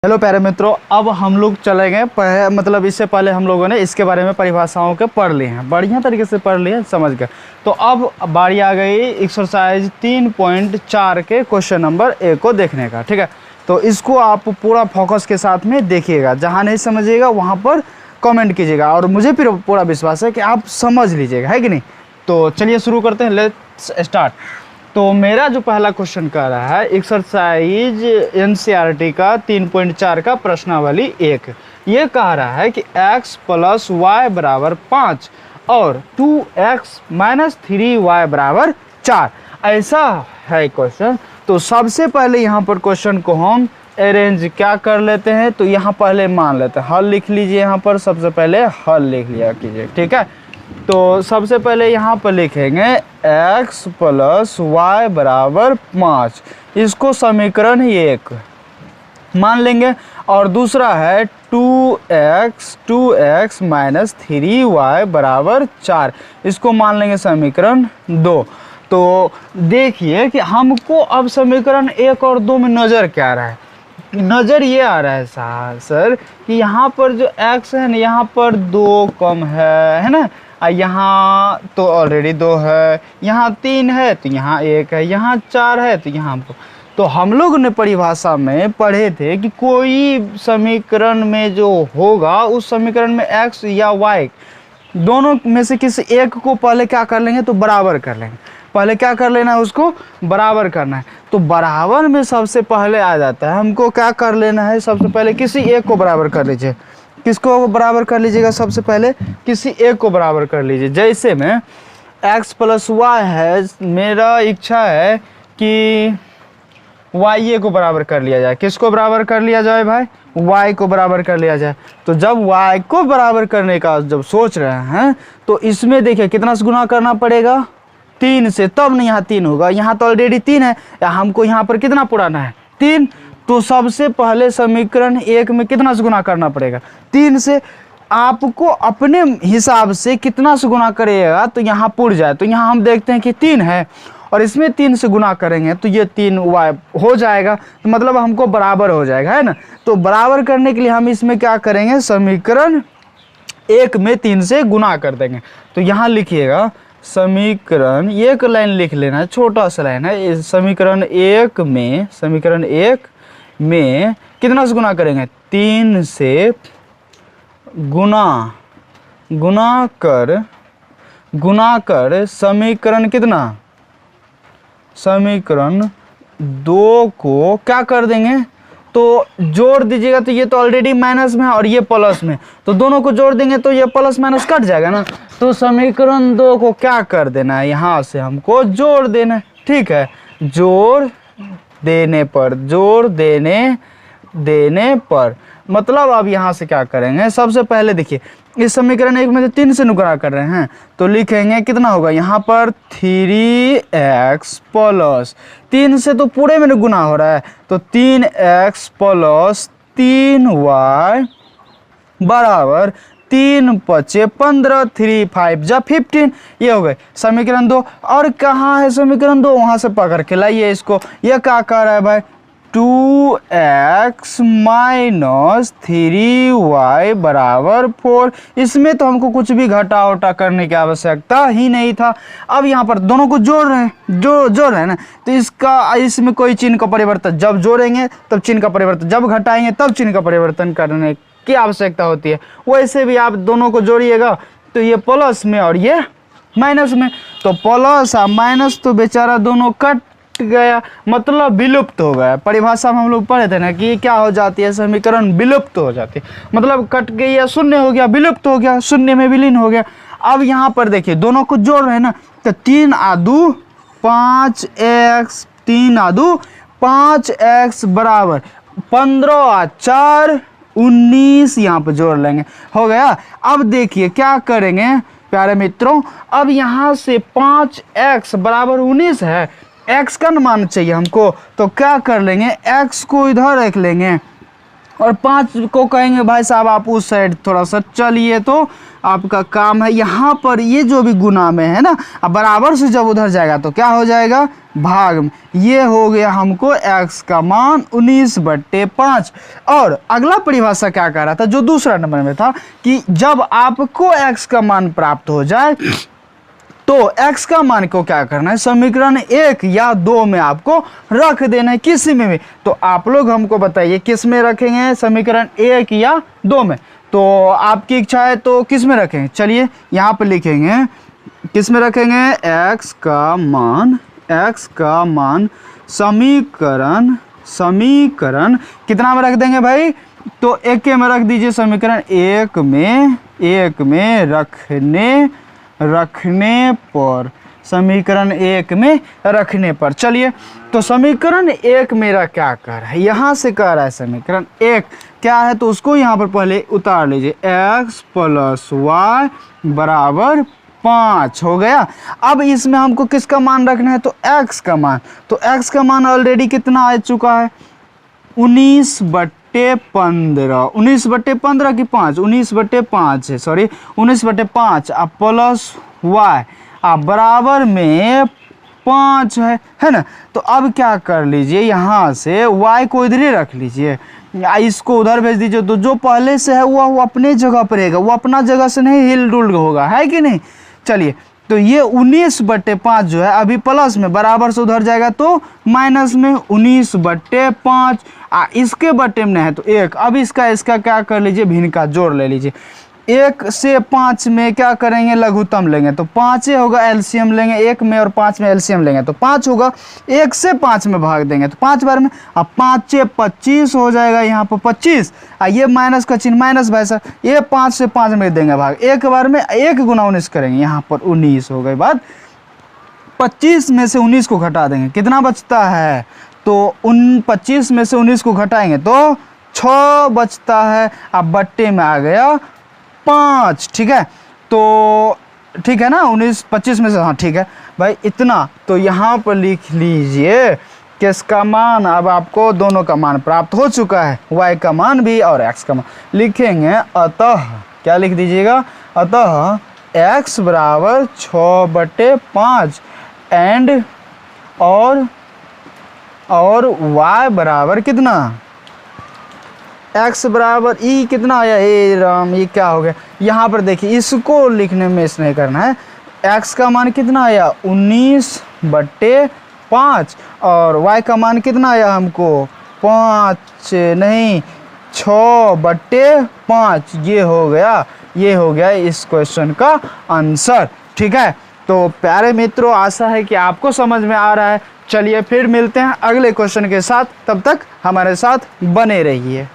Hello प्यारे मित्रों, अब हम लोग चले गए मतलब इससे पहले हम लोगों ने इसके बारे में परिभाषाओं के पढ़ लिए हैं, बढ़िया तरीके से पढ़ लिए, समझ गए। तो अब बारी आ गई एक्सरसाइज 3.4 के क्वेश्चन नंबर ए को देखने का। ठीक है, तो इसको आप पूरा फोकस के साथ में देखिएगा, जहाँ नहीं समझिएगा वहाँ पर कमेंट कीजिएगा और मुझे फिर पूरा विश्वास है कि आप समझ लीजिएगा, है कि नहीं। तो चलिए शुरू करते हैं, लेट्स स्टार्ट। तो मेरा जो पहला क्वेश्चन कर रहा है एक्सरसाइज एनसीईआरटी का 3.4 का प्रश्नावली 1। ये कह रहा है कि x प्लस वाई बराबर 5 और 2x माइनस 3y बराबर 4, ऐसा है क्वेश्चन। तो सबसे पहले यहाँ पर क्वेश्चन को हम अरेंज क्या कर लेते हैं, तो यहाँ पहले मान लेते हैं, हल लिख लीजिए। यहाँ पर सबसे पहले हल लिख लिया कीजिए, ठीक है। तो सबसे पहले यहाँ पर लिखेंगे x प्लस वाई बराबर 5, इसको समीकरण 1 मान लेंगे। और दूसरा है 2x माइनस 3y बराबर 4, इसको मान लेंगे समीकरण 2। तो देखिए कि हमको अब समीकरण 1 और 2 में नज़र क्या आ रहा है, नज़र ये आ रहा है सर कि यहाँ पर जो x है ना, यहाँ पर 2 कम है ना, यहाँ तो ऑलरेडी 2 है, यहाँ 3 है तो यहाँ 1 है, यहाँ 4 है तो यहाँ। तो हम लोग ने परिभाषा में पढ़े थे कि कोई समीकरण में जो होगा उस समीकरण में x या y दोनों में से किसी एक को पहले क्या कर लेंगे, तो बराबर कर लेंगे। पहले क्या कर लेना है, उसको बराबर करना है। तो बराबर में सबसे पहले आ जाता है, हमको क्या कर लेना है, सबसे पहले किसी एक को बराबर कर लीजिए। किसको बराबर कर लीजिएगा, सबसे पहले किसी एक को बराबर कर लीजिए। जैसे में x प्लस वाई है, मेरा इच्छा है कि y को बराबर कर लिया जाए। किसको बराबर कर लिया जाए भाई, y को बराबर कर लिया जाए। तो जब y को बराबर करने का जब सोच रहे हैं तो इसमें देखिए कितना से गुना करना पड़ेगा, 3 से, तब नहीं यहाँ 3 होगा। यहाँ तो ऑलरेडी 3 है, या हमको यहाँ पर कितना पुराना है, 3। तो सबसे पहले समीकरण 1 में कितना से गुना करना पड़ेगा, 3 से। आपको अपने हिसाब से कितना से गुना करिएगा तो यहाँ पुर जाए। तो यहाँ हम देखते हैं कि 3 है और इसमें 3 से गुना करेंगे तो ये 3y हो जाएगा, तो मतलब हमको बराबर हो जाएगा, है ना। तो बराबर करने के लिए हम इसमें क्या करेंगे, समीकरण 1 में 3 से गुना कर देंगे। तो यहाँ लिखिएगा समीकरण, एक लाइन लिख लेना है, छोटा सा लाइन है। समीकरण 1 में कितना से गुना करेंगे, 3 से गुना कर समीकरण कितना, समीकरण 2 को क्या कर देंगे, तो जोड़ दीजिएगा। तो ये तो ऑलरेडी माइनस में है और ये प्लस में, तो दोनों को जोड़ देंगे तो ये प्लस माइनस कट जाएगा ना। तो समीकरण 2 को क्या कर देना है, यहाँ से हमको जोड़ देना है, ठीक है। जोड़ देने पर मतलब अब यहाँ से क्या करेंगे, सबसे पहले देखिए इस समीकरण 1 में से 3 से गुणा कर रहे हैं तो लिखेंगे कितना होगा, यहाँ पर 3x प्लस 3 से तो पूरे में गुना हो रहा है, तो 3x प्लस 3y बराबर 3 5 15 3 5 जा 15, ये हो गए समीकरण 2। और कहाँ है समीकरण 2, वहाँ से पकड़ के लाइए इसको। ये क्या कह रहा है भाई, 2x माइनस 3y बराबर 4। इसमें तो हमको कुछ भी घटा उटा करने की आवश्यकता ही नहीं था। अब यहाँ पर दोनों को जोड़ रहे हैं, जोड़ रहे हैं ना, तो इसमें कोई चिन्ह का परिवर्तन, जब जोड़ेंगे तब चिन्ह का परिवर्तन, जब घटाएंगे तब चिन्ह का परिवर्तन करने की आवश्यकता होती है। वैसे भी आप दोनों को जोड़िएगा तो ये प्लस में और ये माइनस में, तो प्लस और माइनस तो बेचारा दोनों कट गया, मतलब विलुप्त हो गया। परिभाषा में हम लोग पढ़े थे ना कि क्या हो जाती है, समीकरण विलुप्त हो जाती है, मतलब कट गई या शून्य हो गया, विलुप्त हो गया, शून्य में विलीन हो गया। अब यहाँ पर देखिए दोनों को जोड़ रहे हैं ना, तो 3 आदू 5x, 3 आदू 5x बराबर 15 और 4 19, यहाँ पर जोड़ लेंगे, हो गया। अब देखिए क्या करेंगे प्यारे मित्रों, अब यहाँ से 5x बराबर 19 है, x का मान चाहिए हमको, तो क्या कर लेंगे, x को इधर रख लेंगे और 5 को कहेंगे भाई साहब आप उस साइड थोड़ा सा चलिए, तो आपका काम है। यहाँ पर ये जो भी गुना में है ना, अब बराबर से जब उधर जाएगा तो क्या हो जाएगा, भाग में, ये हो गया हमको x का मान 19/5। और अगला परिभाषा क्या कह रहा था जो दूसरा नंबर में था कि जब आपको x का मान प्राप्त हो जाए तो x का मान को क्या करना है, समीकरण 1 या 2 में आपको रख देना है, किसी में भी। तो आप लोग हमको बताइए किस में रखेंगे, समीकरण 1 या 2 में। तो आपकी इच्छा है तो किस में रखेंगे, चलिए यहाँ पे लिखेंगे किस में रखेंगे, x का मान समीकरण कितना में रख देंगे भाई, तो 1 में रख दीजिए, समीकरण 1 में रखने पर, समीकरण 1 में रखने पर। चलिए तो समीकरण 1 मेरा क्या कह रहा है, यहाँ से कह रहा है समीकरण 1 क्या है, तो उसको यहाँ पर पहले उतार लीजिए, x + y = 5 हो गया। अब इसमें हमको किसका मान रखना है, तो x का मान। तो x का मान ऑलरेडी कितना आ चुका है, 19/15, 19/15 की 5, 19/5 है, सॉरी 19/5 अब प्लस y अब बराबर में 5 है ना। तो अब क्या कर लीजिए, यहाँ से y को इधर ही रख लीजिए, इसको उधर भेज दीजिए, तो जो पहले से है वो अपने जगह पर रहेगा, वो अपना जगह से नहीं हिल डुल होगा, है कि नहीं। चलिए तो ये 19/5 जो है अभी प्लस में, बराबर से उधर जाएगा तो माइनस में 19/5, इसके बटे में है तो 1। अब इसका क्या कर लीजिए, भिन्न का जोड़ ले लीजिए। 1 से 5 में क्या करेंगे, लघुत्तम लेंगे तो 5 होगा, एलसीएम लेंगे 1 में और 5 में एलसीएम लेंगे तो 5 होगा। 1 से 5 में भाग देंगे तो 5 बार में, अब 5 से 25 हो जाएगा, यहाँ पर 25, ये माइनस का चिन्ह माइनस भाई साहब, ये 5 से 5 में देंगे भाग, एक बार में 1 गुना 19 करेंगे, यहाँ पर 19 हो गई बात। 25 में से 19 को घटा देंगे, कितना बचता है, तो 25 में से 19 को घटाएंगे तो 6 बचता है, अब बट्टे में आ गया 5, ठीक है। तो ठीक है ना, 25 में से, हाँ ठीक है भाई इतना। तो यहाँ पर लिख लीजिए किसका मान, अब आपको दोनों का मान प्राप्त हो चुका है, y का मान भी और x का मान लिखेंगे। अतः क्या लिख दीजिएगा, अतः x = 6/5 एंड और y बराबर कितना, x बराबर ई कितना आया, ए राम ये क्या हो गया, यहाँ पर देखिए इसको लिखने में इस नहीं करना है, x का मान कितना आया 19/5 और y का मान कितना आया हमको 5 नहीं 6/5, ये हो गया इस क्वेश्चन का आंसर, ठीक है। तो प्यारे मित्रों आशा है कि आपको समझ में आ रहा है। चलिए फिर मिलते हैं अगले क्वेश्चन के साथ, तब तक हमारे साथ बने रहिए।